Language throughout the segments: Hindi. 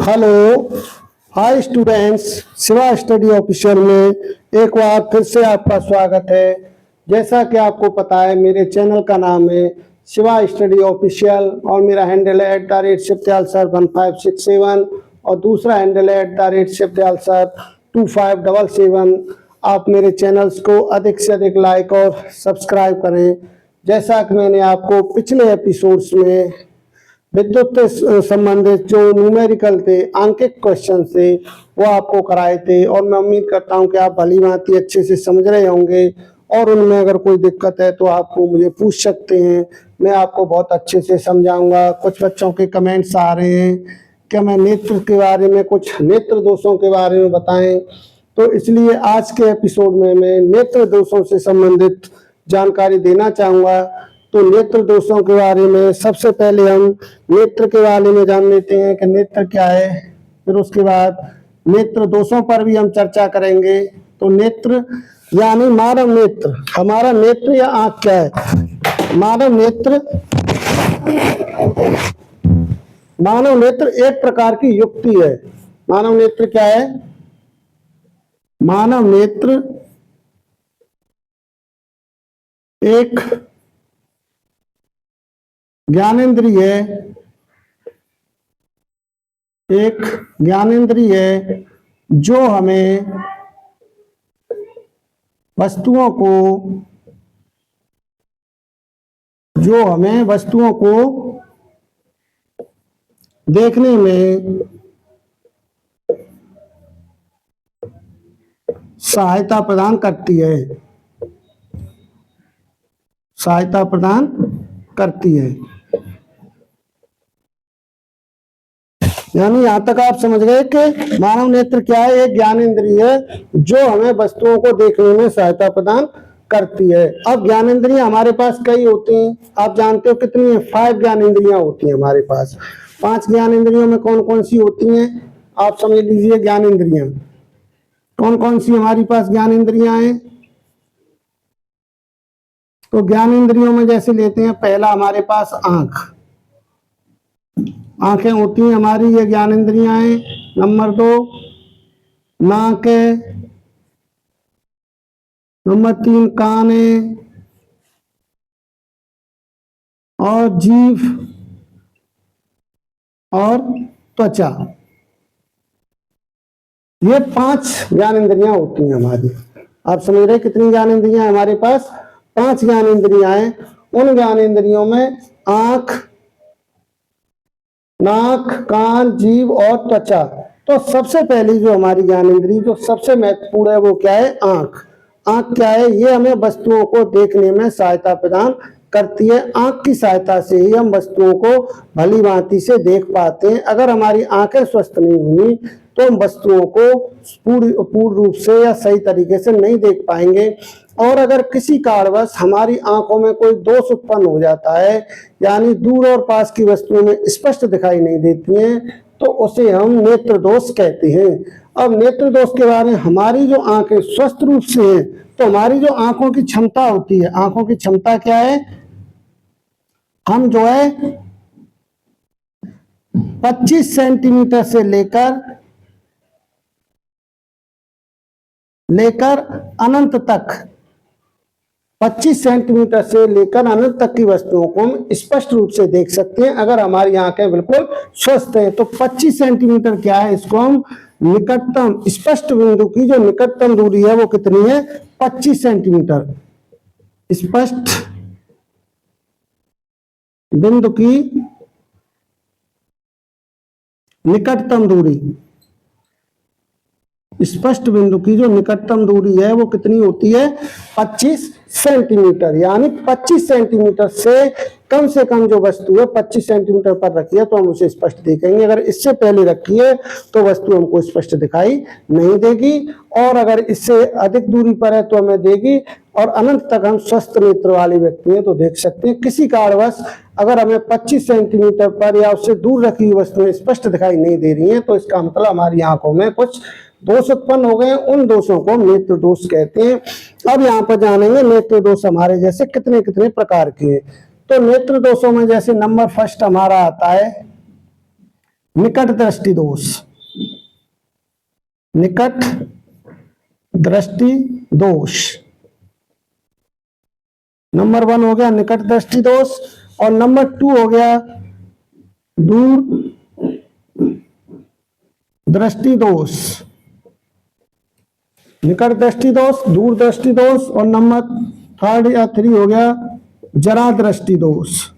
Hello, hi students. Shiva study official में एक बार फिर से आपका स्वागत है। जैसा कि आपको पता है, मेरे चैनल का नाम है शिवा स्टडी ऑफिशियल और मेरा हैंडल है @शिवदयाल सर 1567 और दूसरा हैंडल है @शिवदयाल सर 2577। आप मेरे चैनल्स को अधिक से अधिक लाइक और सब्सक्राइब करें। जैसा कि मैंने आपको पिछले एपिसोड्स में विद्युत से संबंधित जो न्यूमेरिकल थे, आंकिक क्वेश्चन थे, वो आपको कराए थे और मैं उम्मीद करता हूं कि आप भली भांति अच्छे से समझ रहे होंगे और उनमें अगर कोई दिक्कत है तो आपको मुझे पूछ सकते हैं। मैं आपको बहुत अच्छे से समझाऊंगा। कुछ बच्चों के कमेंट्स आ रहे हैं कि मैं नेत्र के बारे में, कुछ नेत्र दोषों के बारे में बताएं, तो इसलिए आज के एपिसोड में मैं नेत्र दोषों से संबंधित जानकारी देना चाहूँगा। तो नेत्र दोषों के बारे में सबसे पहले हम नेत्र के बारे में जान लेते हैं कि नेत्र क्या है, फिर उसके बाद नेत्र दोषों पर भी हम चर्चा करेंगे। तो नेत्र यानी मानव नेत्र, हमारा नेत्र या आँख क्या है? मानव नेत्र एक प्रकार की युक्ति है। मानव नेत्र क्या है? मानव नेत्र एक ज्ञानेंद्रिय है जो हमें वस्तुओं को देखने में सहायता प्रदान करती है। यानी यहां तक आप समझ गए कि मानव नेत्र क्या है? एक ज्ञानेंद्रिय है जो हमें वस्तुओं को देखने में सहायता प्रदान करती है। अब ज्ञानेंद्रियां हमारे पास कई होती हैं, आप जानते हो कितनी है? 5 ज्ञानेंद्रियां होती हैं हमारे पास। 5 ज्ञानेंद्रियों में कौन कौन सी होती हैं आप समझ लीजिए। ज्ञानेंद्रियां कौन कौन सी हमारी पास ज्ञानेंद्रियां हैं? तो ज्ञानेंद्रियों में जैसे लेते हैं, पहला हमारे पास आंखें होती हैं हमारी, ये ज्ञानेंद्रियां हैं। नंबर 2 नाक है। नंबर 3 कान है और जीभ और त्वचा। ये 5 ज्ञानेंद्रियां होती हैं हमारी। आप समझ रहे कितनी ज्ञानेंद्रियां हमारे पास? 5 ज्ञानेंद्रियां हैं। उन ज्ञानेंद्रियों में आंख, नाक, कान, जीभ और त्वचा। तो सबसे पहली जो हमारी ज्ञानेंद्रिय जो सबसे महत्वपूर्ण है वो क्या है? आंख। आंख क्या है? ये हमें वस्तुओं को देखने में सहायता प्रदान करती है। आंख की सहायता से ही हम वस्तुओं को भली भांति से देख पाते हैं। अगर हमारी आंखें स्वस्थ नहीं हुई तो हम वस्तुओं को पूर्ण रूप से या सही तरीके से नहीं देख पाएंगे। और अगर किसी कारणवश हमारी आंखों में कोई दोष उत्पन्न हो जाता है, यानी दूर और पास की वस्तुओं में स्पष्ट दिखाई नहीं देती हैं, तो उसे हम नेत्र दोष कहते हैं। अब नेत्र दोष के बारे में, हमारी जो आंखें स्वस्थ रूप से हैं, तो हमारी जो आंखों की क्षमता होती है, आंखों की क्षमता क्या है? हम जो है 25 सेंटीमीटर से लेकर अनंत तक, 25 सेंटीमीटर से लेकर अनंत तक की वस्तुओं को हम स्पष्ट रूप से देख सकते हैं अगर हमारी आंखें बिल्कुल स्वस्थ है। तो 25 सेंटीमीटर क्या है? इसको हम निकटतम स्पष्ट बिंदु की जो निकटतम दूरी है वो कितनी है? 25 सेंटीमीटर। स्पष्ट बिंदु की निकटतम दूरी, स्पष्ट बिंदु की जो निकटतम दूरी है वो कितनी होती है? 25 सेंटीमीटर। यानी 25 सेंटीमीटर से कम जो वस्तु है 25 सेंटीमीटर पर रखी है तो हम उसे स्पष्ट देखेंगे। अगर इससे पहले रखी है तो वस्तु हमको स्पष्ट दिखाई नहीं देगी, और अगर इससे अधिक दूरी पर है तो हमें देगी। और अनंत तक हम स्वस्थ नेत्र वाले व्यक्ति हैं तो देख सकते हैं। किसी कारणवश अगर हमें 25 सेंटीमीटर पर या उससे दूर रखी हुई वस्तुएं स्पष्ट दिखाई नहीं दे रही हैं तो इसका मतलब हमारी आंखों में कुछ दोष उत्पन्न हो गए। उन दोषों को नेत्र दोष कहते हैं। अब यहाँ पर जानेंगे नेत्र दोष हमारे जैसे कितने कितने प्रकार के हैं। तो नेत्र दोषों में जैसे नंबर फर्स्ट हमारा आता है निकट दृष्टि दोष, निकट दृष्टि दोष। नंबर 1 हो गया निकट दृष्टि दोष, और नंबर 2 हो गया दूर दृष्टि दोष। निकट दृष्टि दोष, दूर दृष्टि दोष, और नंबर 3 या 3 हो गया जरा दृष्टि दोष।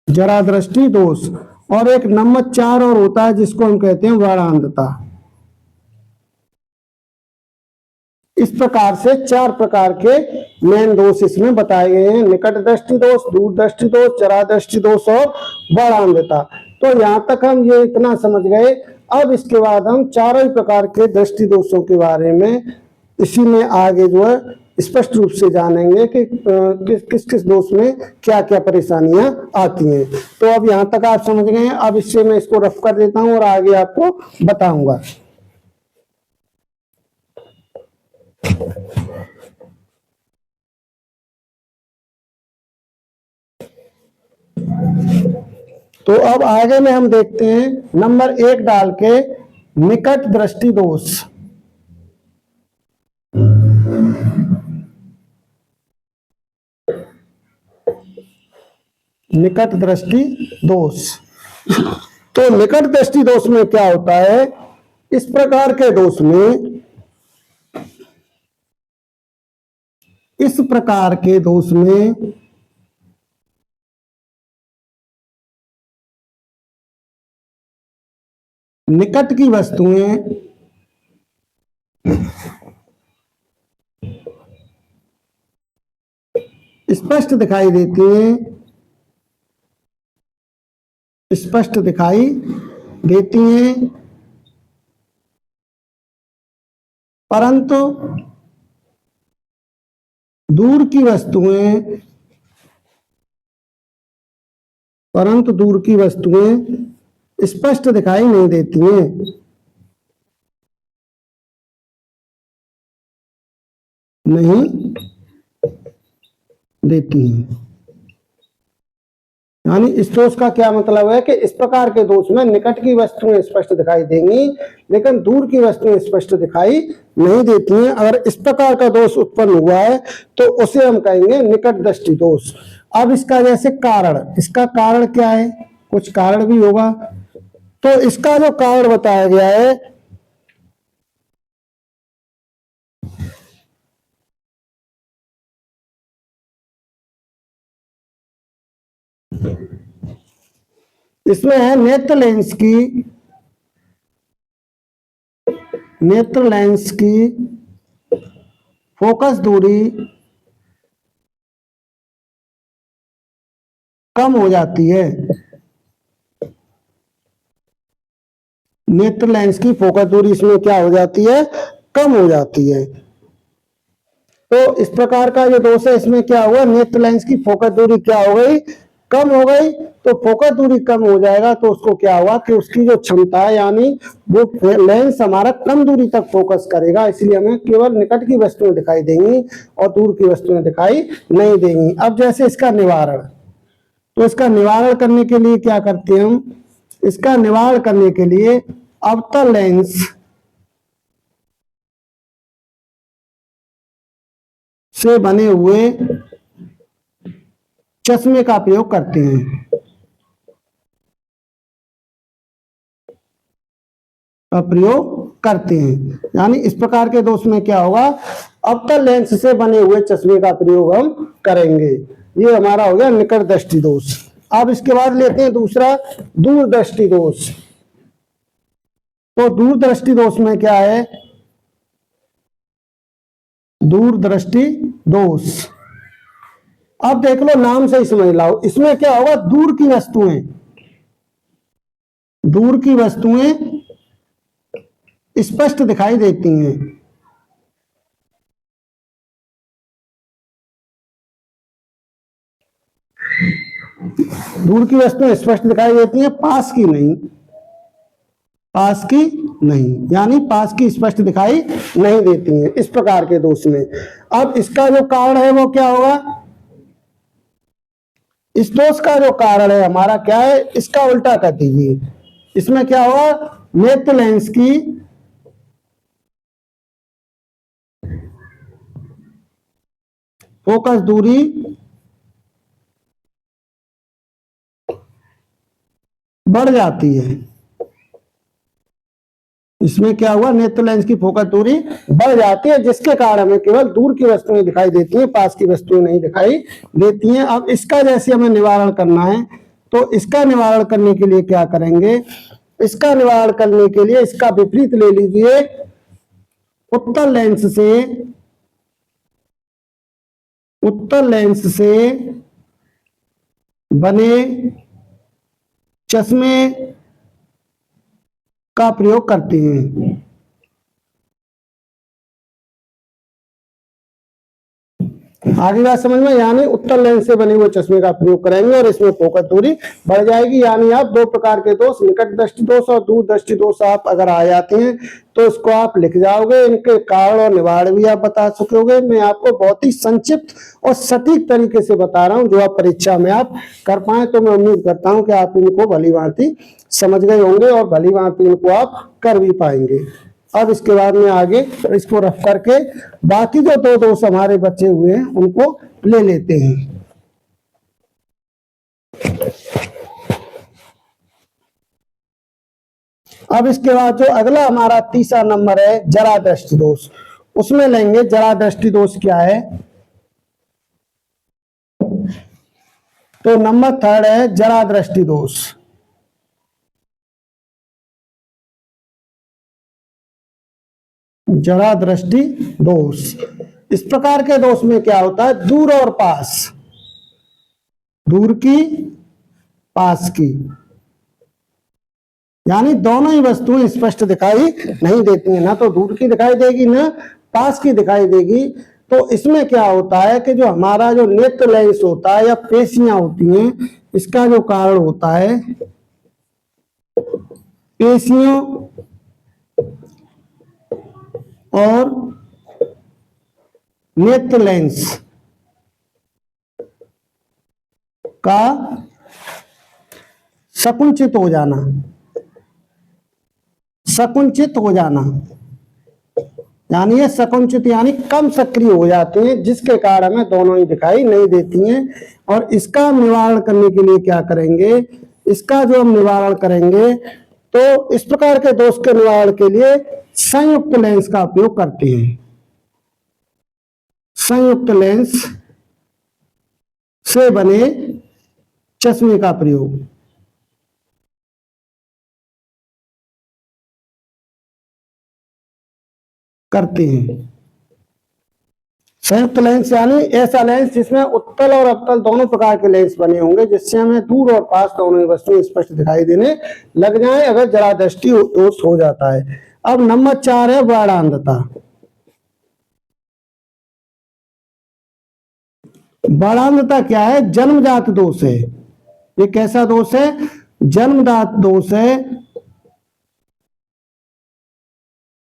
जरा दृष्टि दोष। और एक नंबर 4 और होता है जिसको हम कहते हैं वर्णांधता। इस प्रकार से 4 प्रकार के मेन दोष इसमें बताए गए हैं, निकट दृष्टि दोष, दूर दृष्टि दोष, जरा दृष्टि दोष और वर्णांधता। तो यहाँ तक हम ये इतना समझ गए। अब इसके बाद हम चारों ही प्रकार के दृष्टि दोषों के बारे में इसी में आगे जो है स्पष्ट रूप से जानेंगे कि किस किस दोष में क्या क्या परेशानियां आती हैं। तो अब यहाँ तक आप समझ गए हैं। अब इससे मैं इसको रफ कर देता हूँ और आगे आपको बताऊंगा। तो अब आगे में हम देखते हैं नंबर 1 डाल के निकट दृष्टि दोष। निकट दृष्टि दोष। तो निकट दृष्टि दोष में क्या होता है, इस प्रकार के दोष में, इस प्रकार के दोष में निकट की वस्तुएं स्पष्ट दिखाई देती हैं, स्पष्ट दिखाई देती हैं, परंतु दूर की वस्तुएं, परंतु दूर की वस्तुएं स्पष्ट दिखाई नहीं देती हैं। नहीं देती हैं। यानी इस दोष का क्या मतलब है कि इस प्रकार के दोष में निकट की वस्तुएं स्पष्ट दिखाई देंगी लेकिन दूर की वस्तुएं स्पष्ट दिखाई नहीं देती हैं। अगर इस प्रकार का दोष उत्पन्न हुआ है तो उसे हम कहेंगे निकट दृष्टि दोष। अब इसका जैसे कारण, इसका कारण क्या है, कुछ कारण भी होगा। तो इसका जो कारण बताया गया है, इसमें है नेत्र लेंस की फोकस दूरी कम हो जाती है। नेत्र लेंस की फोकस दूरी इसमें क्या हो जाती है, कम हो जाती है। तो इस प्रकार का जो दोष है इसमें क्या हुआ, नेत्र लेंस की फोकस दूरी क्या हो गई, कम हो गई। तो फोकस दूरी कम हो जाएगा तो उसको क्या हुआ कि उसकी जो क्षमता है यानी वो लेंस हमारा कम दूरी तक फोकस करेगा, इसलिए हमें केवल निकट की वस्तुएं दिखाई देंगी और दूर की वस्तुएं दिखाई नहीं देंगी। अब जैसे इसका निवारण, तो इसका निवारण करने के लिए क्या करते हैं हम, इसका निवारण करने के लिए अवतल लेंस से बने हुए चश्मे का प्रयोग करते हैं। यानी इस प्रकार के दोष में क्या होगा, अवतल लेंस से बने हुए चश्मे का प्रयोग हम करेंगे। ये हमारा हो गया निकट दृष्टि दोष। अब इसके बाद लेते हैं दूसरा दूर दृष्टि दोष। तो दूर दृष्टि दोष में क्या है, दूर दृष्टि दोष। अब देख लो, नाम से ही समझ लो, इसमें क्या होगा, दूर की वस्तुएं स्पष्ट दिखाई देती हैं। दूर की वस्तुएं स्पष्ट दिखाई देती हैं, पास की नहीं, यानी पास की स्पष्ट दिखाई नहीं देती हैं, इस प्रकार के दोष में। अब इसका जो कारण है वो क्या होगा, इस दोष का जो कारण है हमारा क्या है, इसका उल्टा कर दीजिए। इसमें क्या होगा, नेत्र लेंस की फोकस दूरी बढ़ जाती है। इसमें क्या हुआ, नेत्र लेंस की फोकस दूरी बढ़ जाती है, जिसके कारण हमें केवल दूर की वस्तुएं दिखाई देती हैं, पास की वस्तुएं नहीं दिखाई देती हैं। अब इसका जैसे हमें निवारण करना है, तो इसका निवारण करने के लिए क्या करेंगे, इसका निवारण करने के लिए इसका विपरीत ले लीजिए। उत्तल लेंस से बने चश्मे का प्रयोग करते हैं। आगे बात समझ में, यानी उत्तल लेंस से बने हुए चश्मे का प्रयोग करेंगे और इसमें फोकस दूरी बढ़ जाएगी। यानी आप दो प्रकार के दोष, निकट दृष्टि दोष और दूर दृष्टि दोष आप अगर आ जाते हैं तो इसको आप लिख जाओगे, इनके कारण और निवारण भी आप बता सकोगे। मैं आपको बहुत ही संक्षिप्त और सटीक तरीके से बता रहा हूं, जो आप परीक्षा में आप कर पाए। तो मैं उम्मीद करता हूं कि आप इनको भली भांति समझ गए होंगे और भली भांति इनको आप कर भी पाएंगे। अब इसके बाद में आगे इसको रफ करके बाकी जो दो दोष हमारे बचे हुए हैं उनको ले लेते हैं। अब इसके बाद जो अगला हमारा तीसरा नंबर है जरा दृष्टि दोष, उसमें लेंगे जरा दृष्टि दोष क्या है। तो नंबर थर्ड है जरा दृष्टि दोष। जरा दृष्टि दोष, इस प्रकार के दोष में क्या होता है, दूर और पास, दूर की पास की, यानी दोनों ही वस्तुएं स्पष्ट दिखाई नहीं देती हैं, ना तो दूर की दिखाई देगी ना पास की दिखाई देगी। तो इसमें क्या होता है कि जो हमारा जो नेत्र लेंस होता है या पेशियां होती हैं, इसका जो कारण होता है पेशियों और नेत्र लेंस का संकुचित हो जाना, संकुचित हो जाना, यानी ये संकुचित यानी कम सक्रिय हो जाती हैं, जिसके कारण हमें दोनों ही दिखाई नहीं देती हैं। और इसका निवारण करने के लिए क्या करेंगे, इसका जो हम निवारण करेंगे तो इस प्रकार के दोष के निवारण के लिए संयुक्त लेंस का उपयोग करते हैं। संयुक्त लेंस से बने चश्मे का प्रयोग करते हैं। संयुक्त लेंस यानी ऐसा लेंस जिसमें उत्तल और अवतल दोनों प्रकार के लेंस बने होंगे, जिससे हमें दूर और पास दोनों ही वस्तुएं स्पष्ट दिखाई देने लग जाएं अगर जरा दृष्टि दोष हो जाता है। अब नंबर 4 है बाणांधता। बाणांधता क्या है, जन्मजात दोष है। ये कैसा दोष है, जन्मजात दोष है।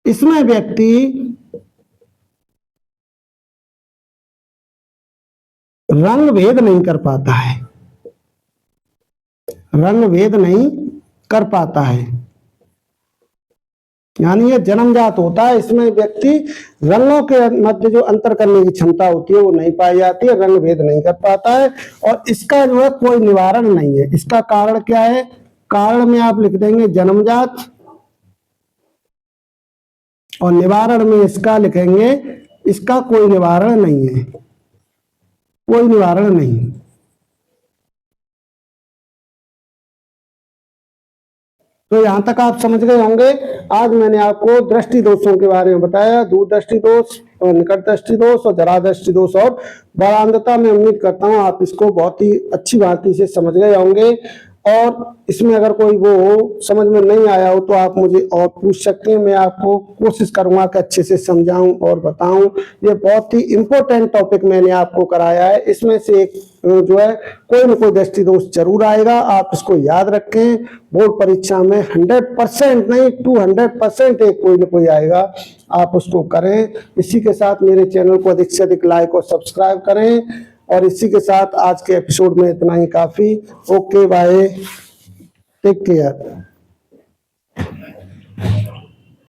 इसमें व्यक्ति रंग भेद नहीं कर पाता है, रंग भेद नहीं कर पाता है, यानी ये जन्मजात होता है। इसमें व्यक्ति रंगों के मध्य जो अंतर करने की क्षमता होती है वो नहीं पाई जाती है, रंग भेद नहीं कर पाता है। और इसका जो है कोई निवारण नहीं है। इसका कारण क्या है, कारण में आप लिख देंगे जन्मजात और निवारण में इसका लिखेंगे, इसका कोई निवारण नहीं है, कोई निवारण नहीं। तो यहां तक आप समझ गए होंगे। आज मैंने आपको दृष्टि दोषों के बारे में बताया, दूर दृष्टि दोष और निकट दृष्टि दोष और जरा दृष्टि दोष और बाणांधता। मैं उम्मीद करता हूं आप इसको बहुत ही अच्छी भांति से समझ गए होंगे। और इसमें अगर कोई वो हो समझ में नहीं आया हो तो आप मुझे और पूछ सकते हैं, मैं आपको कोशिश करूंगा कि अच्छे से समझाऊं और बताऊं। ये बहुत ही इंपॉर्टेंट टॉपिक मैंने आपको कराया है। इसमें से एक जो है कोई न कोई दृष्टि दोष जरूर आएगा, आप इसको याद रखें। बोर्ड परीक्षा में 100% नहीं 200% एक कोई न कोई आएगा, आप उसको करें। इसी के साथ मेरे चैनल को अधिक से अधिक लाइक और सब्सक्राइब करें और इसी के साथ आज के एपिसोड में इतना ही काफी। Okay bye, take care.